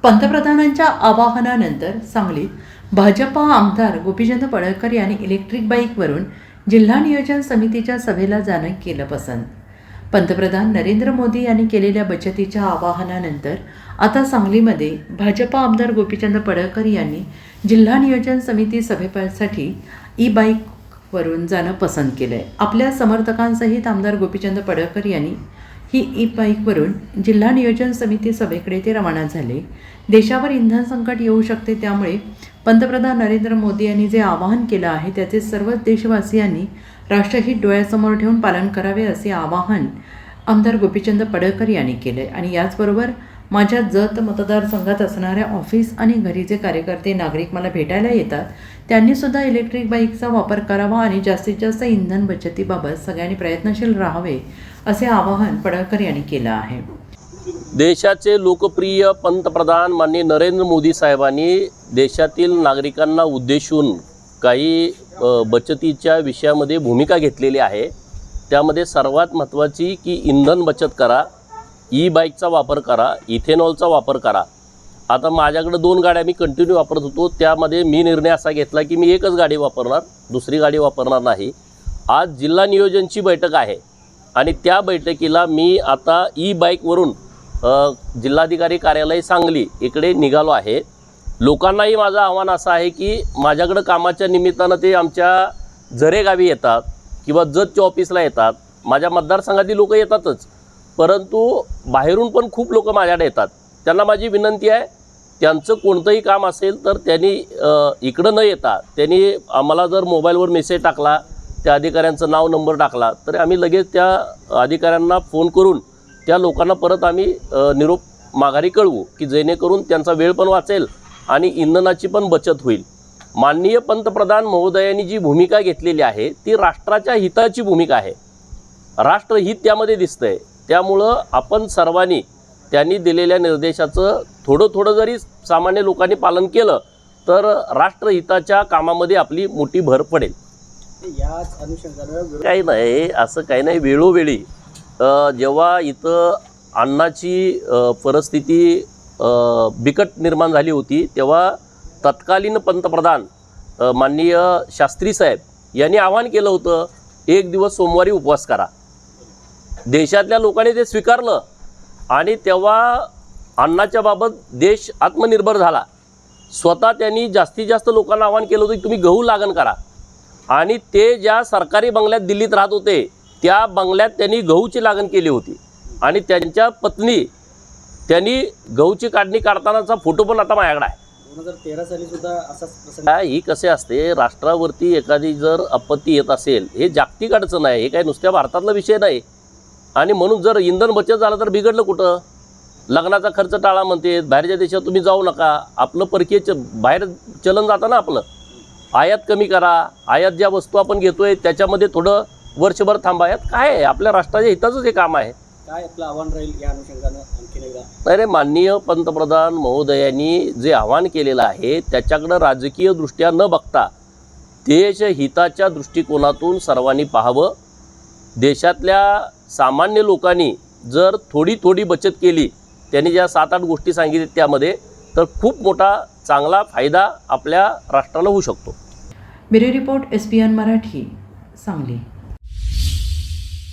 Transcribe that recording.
पंतप्रधानांच्या आवाहनानंतर सांगलीत भाजपा आमदार गोपीचंद पडळकर यांनी इलेक्ट्रिक बाईकवरून जिल्हा नियोजन समितीच्या सभेला जाणं केलं पसंत. पंतप्रधान नरेंद्र मोदी यांनी केलेल्या बचतीच्या आवाहनानंतर आता सांगलीमध्ये भाजपा आमदार गोपीचंद पडळकर यांनी जिल्हा नियोजन समिती सभेसाठी ई बाईकवरून जाणं पसंत केलं आहे. आपल्या समर्थकांसहित आमदार गोपीचंद पडळकर यांनी ही ई बाईकवरून जिल्हा नियोजन समिती सभेकडे ते रवाना झाले. देशावर इंधन संकट येऊ शकते, त्यामुळे पंतप्रधान नरेंद्र मोदी यांनी जे आवाहन केलं आहे त्याचे सर्व देशवासियांनी राष्ट्रहित डोळ्यासमोर ठेवून पालन करावे, असे आवाहन आमदार गोपीचंद पडळकर यांनी केले. आणि याचबरोबर माझ्या जत मतदारसंघात असणाऱ्या ऑफिस आणि घरी जे कार्यकर्ते नागरिक मला भेटायला येतात त्यांनीसुद्धा इलेक्ट्रिक बाईकचा वापर करावा आणि जास्तीत जास्त इंधन बचतीबाबत सगळ्यांनी प्रयत्नशील राहावे, असे आवाहन पडळकर यांनी केलं आहे. देशाचे लोकप्रिय पंतप्रधान माननीय नरेंद्र मोदी साहेबांनी देशातील नागरिकांना उद्देशून काही बचतीच्या विषयामध्ये भूमिका घेतलेली आहे. त्यामध्ये सर्वात महत्त्वाची की इंधन बचत करा, ई बाईकचा वापर करा, इथेनॉलचा वापर करा. आता माझ्याकडे 2 गाड्या मी कंटिन्यू वापरत होतो. त्यामध्ये मी निर्णय असा घेतला की मी एकच गाडी वापरणार, दुसरी गाडी वापरणार नाही. आज जिल्हा नियोजनची बैठक आहे आणि त्या बैठकीला मी आता ई बाईकवरून जिल्हाधिकारी कार्यालय सांगली इकडे निघालो आहे. लोकांनाही माझं आव्हान असं आहे की माझ्याकडं कामाच्या निमित्तानं ते आमच्या झरे गावी येतात किंवा जतच्या ऑफिसला येतात. माझ्या मतदारसंघातील लोक येतातच, परंतु बाहेरून पण खूप लोक माझ्याकडे येतात. त्यांना माझी विनंती आहे, त्यांचं कोणतंही काम असेल तर त्यांनी इकडं न येता त्यांनी आम्हाला जर मोबाईलवर मेसेज टाकला, त्या अधिकाऱ्यांचं नाव नंबर टाकला, तर आम्ही लगेच त्या अधिकाऱ्यांना फोन करून त्या लोकांना परत आम्ही निरोप माघारी कळवू की जेणेकरून त्यांचा वेळ पण वाचेल आणि इंधनाची पण बचत होईल. माननीय पंतप्रधान महोदयांनी जी भूमिका घेतलेली आहे ती राष्ट्राच्या हिताची भूमिका आहे. राष्ट्रहित त्यामध्ये दिसतं आहे. त्यामुळं आपण सर्वांनी त्यांनी दिलेल्या निर्देशाचं थोडं जरी सामान्य लोकांनी पालन केलं तर राष्ट्रहिताच्या कामामध्ये आपली मोठी भर पडेल. याच अनुषंगाने काही नाही, असं काही नाही. वेळोवेळी जेव्हा इथं अन्नाची परिस्थिती बिकट निर्माण झाली होती तेव्हा तत्कालीन पंतप्रधान माननीय शास्त्री साहेब यांनी आवाहन केलं होतं, 1 दिवस सोमवारी उपवास करा. देशातल्या लोकांनी ते स्वीकारलं आणि तेव्हा अन्नाच्या बाबत देश आत्मनिर्भर झाला. स्वतः त्यांनी जास्तीत जास्त लोकांना आवाहन केलं होतं की तुम्ही गहू लागण करा. आणि ते ज्या सरकारी बंगल्यात दिल्लीत राहत होते त्या बंगल्यात त्यांनी गहूची लागण केली होती आणि त्यांच्या पत्नी त्यांनी गहूची काढणी काढतानाचा फोटो पण आता माझ्याकडे आहे. 2013 साली सुद्धा असाच प्रसंग. ही कसे असते, राष्ट्रावरती एखादी जर आपत्ती येत असेल, हे जागतिक अडचण आहे, हे काय नुसत्या भारतातला विषय नाही. आणि म्हणून जर इंधन बचत झालं तर बिघडलं कुठं? लग्नाचा खर्च टाळा म्हणते, बाहेरच्या देशात तुम्ही जाऊ नका, आपलं परकीय बाहेर चलन जातं ना आपलं. आयात कमी करा, आयात ज्या वस्तू आपण घेतोय त्याच्यामध्ये थोडं वर्षभर थांबायात. काय आहे, आपल्या राष्ट्राच्या हिताचंच हे काम आहे. काय आपलं आव्हान राहील या अनुषंगानं आणखीन एकदा? अरे माननीय पंतप्रधान महोदयांनी जे आवाहन केलेलं आहे त्याच्याकडं राजकीय दृष्ट्या न बघता देशहिताच्या दृष्टिकोनातून सर्वांनी पाहावं. देशातल्या सामान्य लोकांनी जर थोडी बचत केली, त्यांनी ज्या 7-8 गोष्टी सांगितल्या त्यामध्ये, तर खूप मोठा चांगला फायदा आपल्या राष्ट्राला होऊ शकतो. Bureau report SPN Marathi, Sangli.